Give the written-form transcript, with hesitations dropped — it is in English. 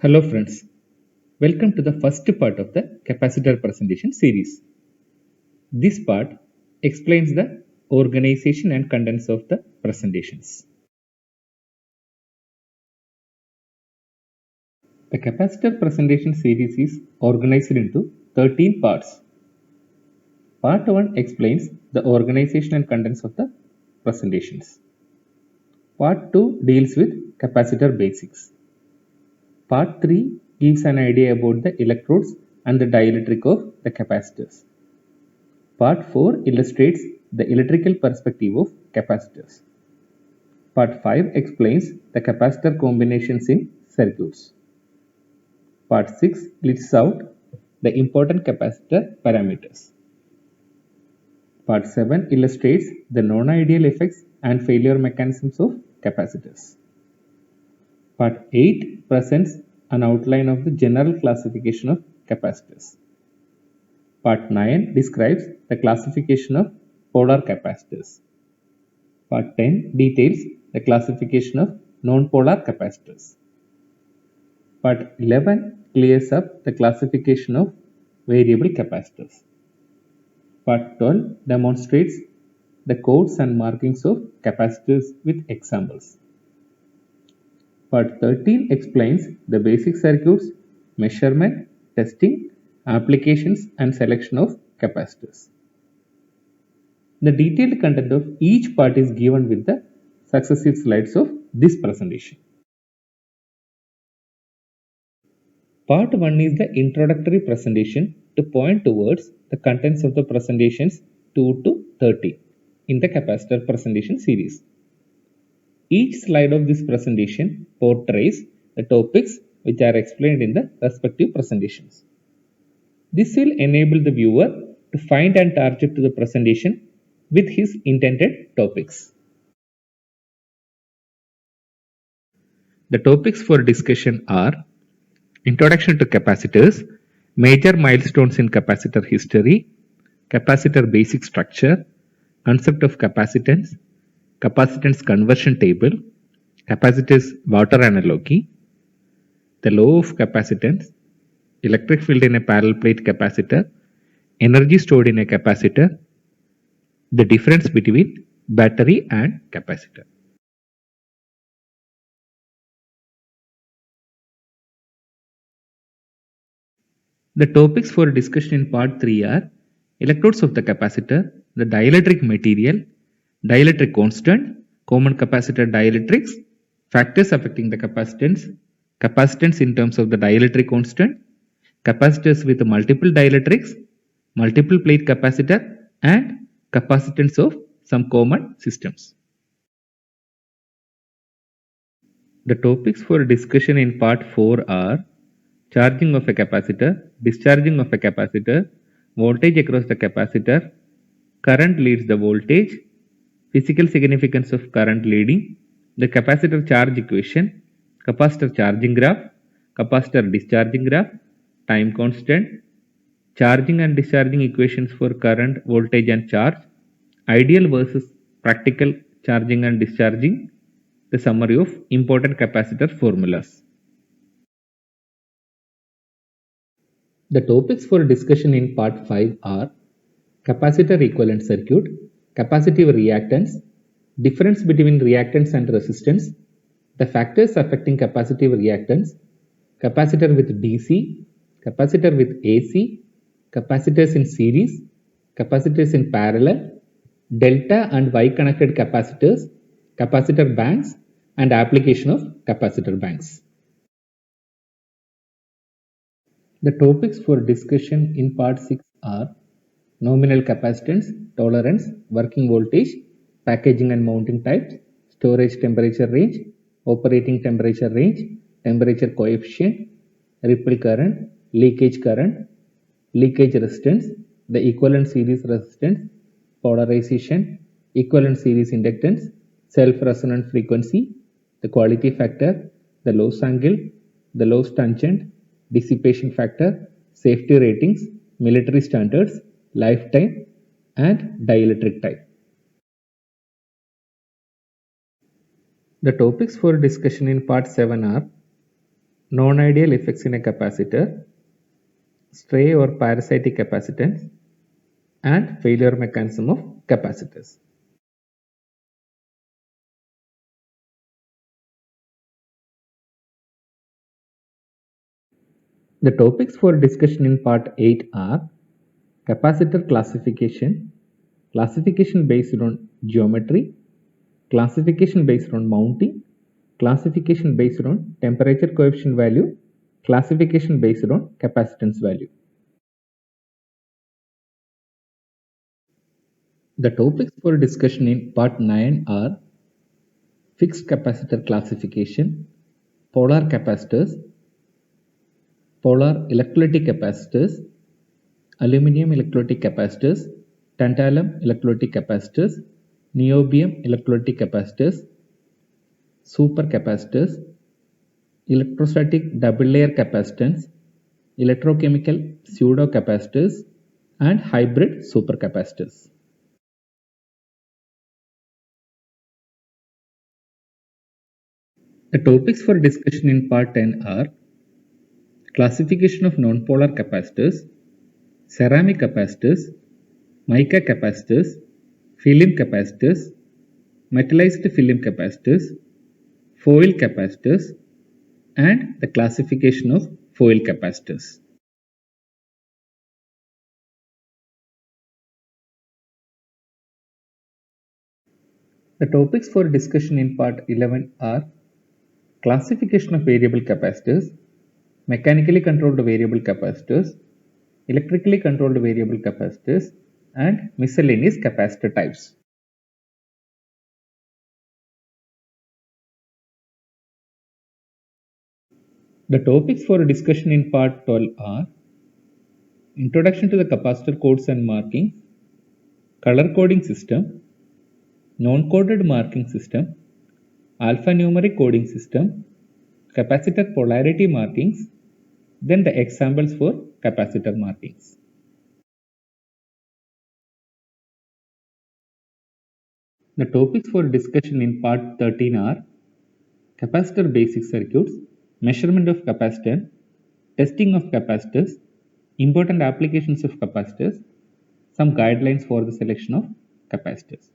Hello friends, welcome to the first part of the capacitor presentation series. This part explains the organization and contents of the presentations. The capacitor presentation series is organized into 13 parts. Part 1 explains the organization and contents of the presentations. Part 2 deals with capacitor basics. Part 3 gives an idea about the electrodes and the dielectric of the capacitors. Part 4 illustrates the electrical perspective of capacitors. Part 5 explains the capacitor combinations in circuits. Part 6 lists out the important capacitor parameters. Part 7 illustrates the non-ideal effects and failure mechanisms of capacitors. Part 8 presents an outline of the general classification of capacitors. Part 9 describes the classification of polar capacitors. Part 10 details the classification of non-polar capacitors. Part 11 clears up the classification of variable capacitors. Part 12 demonstrates the codes and markings of capacitors with examples. Part 13 explains the basic circuits, measurement, testing, applications and selection of capacitors. The detailed content of each part is given with the successive slides of this presentation. Part 1 is the introductory presentation to point towards the contents of the presentations 2 to 30 in the capacitor presentation series. Each slide of this presentation portrays the topics which are explained in the respective presentations. This will enable the viewer to find and target to the presentation with his intended topics. The topics for discussion are Introduction to capacitors, major milestones in capacitor history, capacitor basic structure, concept of capacitance, capacitance conversion table, capacitors water analogy, the law of capacitance, electric field in a parallel plate capacitor, energy stored in a capacitor, the difference between battery and capacitor. The topics for discussion in part 3 are electrodes of the capacitor, the dielectric material, dielectric constant, common capacitor dielectrics, factors affecting the capacitance, capacitance in terms of the dielectric constant, capacitors with multiple dielectrics, multiple plate capacitor and capacitance of some common systems. The topics for discussion in part 4 are charging of a capacitor, discharging of a capacitor, voltage across the capacitor, current leads the voltage, physical significance of current leading, the capacitor charge equation, capacitor charging graph, capacitor discharging graph, time constant, charging and discharging equations for current, voltage and charge, ideal versus practical charging and discharging, the summary of important capacitor formulas. The topics for discussion in part 5 are capacitor equivalent circuit, capacitive reactance, difference between reactance and resistance, the factors affecting capacitive reactance, capacitor with DC, capacitor with AC, capacitors in series, capacitors in parallel, delta and Y connected capacitors, capacitor banks and application of capacitor banks. The topics for discussion in part 6 are nominal capacitance, tolerance, working voltage, packaging and mounting types, storage temperature range, operating temperature range, temperature coefficient, ripple current, leakage resistance, the equivalent series resistance, polarization, equivalent series inductance, self-resonant frequency, the quality factor, the loss angle, the loss tangent, dissipation factor, safety ratings, military standards, lifetime and dielectric type. The topics for discussion in part 7 are non-ideal effects in a capacitor, stray or parasitic capacitance, and failure mechanism of capacitors. The topics for discussion in part 8 are capacitor classification, classification based on geometry, classification based on mounting, classification based on temperature coefficient value, classification based on capacitance value. The topics for discussion in part 9 are fixed capacitor classification, polar capacitors, polar electrolytic capacitors, aluminum electrolytic capacitors, tantalum electrolytic capacitors, niobium electrolytic capacitors, supercapacitors, electrostatic double layer capacitance, electrochemical pseudocapacitors, and hybrid supercapacitors. The topics for discussion in part 10 are classification of nonpolar capacitors, ceramic capacitors, mica capacitors, film capacitors, metallized film capacitors, foil capacitors, and the classification of foil capacitors. The topics for discussion in part 11 are classification of variable capacitors, mechanically controlled variable capacitors, electrically controlled variable capacitors, and miscellaneous capacitor types. The topics for discussion in part 12 are introduction to the capacitor codes and markings, color coding system, non-coded marking system, alphanumeric coding system, capacitor polarity markings, then the examples for capacitor markings. The topics for discussion in part 13 are capacitor basic circuits, measurement of capacitance, testing of capacitors, important applications of capacitors, some guidelines for the selection of capacitors.